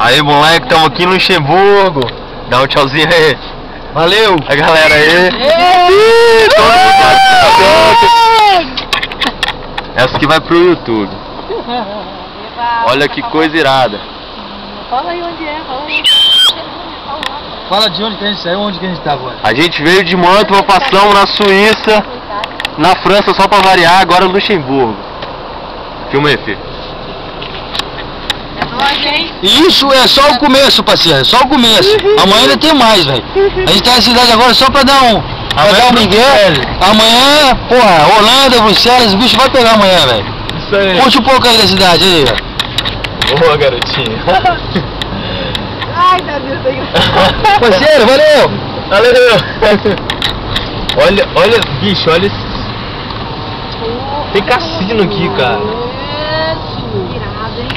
Aí, moleque, estamos aqui no Luxemburgo. Dá um tchauzinho aí. Valeu! A galera aí. Essa aqui vai pro YouTube. Olha que coisa irada. Fala aí onde é, fala aí. Fala de onde que a gente saiu, onde que a gente tá agora? A gente veio de Mantova, passamos na Suíça, na França só pra variar, agora no Luxemburgo. Filma aí, filho. É nóis, hein? Isso é só o começo, parceiro, é só o começo. Amanhã ainda tem mais, velho. A gente tá na cidade agora só pra dar um Miguel. Amanhã, porra, Holanda, Bruxelas, o bicho vai pegar amanhã, velho. Isso aí. Curte um pouco aí da cidade aí, velho. Boa, garotinho. Ai, meu Deus, Deus. Parceiro, valeu! Valeu. Olha, bicho, olha esse... Tem cassino aqui, cara. Irado, hein?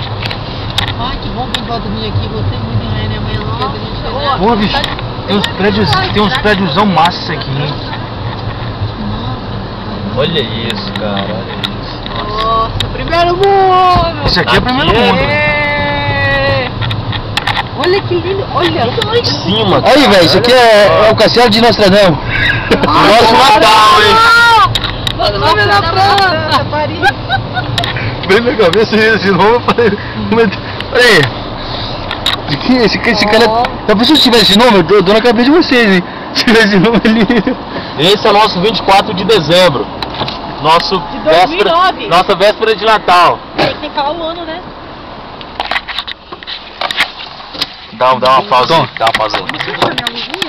Ai, que bom que a gente volta vir aqui. Gostei muito de Rainha amanhã cedo. A gente foi lá. Pô, bicho, tem uns prédios massa aqui, hein? Olha isso, cara, olha isso. Nossa, primeiro mundo! Esse aqui é o primeiro mundo. Olha que lindo, olha! Lá em cima, cara. Aí, velho, isso aqui é o castelo de Nostradamus. Nosso Natal, hein? Nome da França, Paris! Bem na cabeça esse nome, eu falei, peraí. Esse cara, tá pensando se tiver esse nome? Eu dou na cabeça de vocês, hein? Se tiver esse nome ali. Esse é o nosso 24 de dezembro. Nosso De 2009. Nossa véspera de Natal. Tem que falar o ano, né? Dá uma pausa. Tom. Dá uma pausa. Você foi minha luzinha?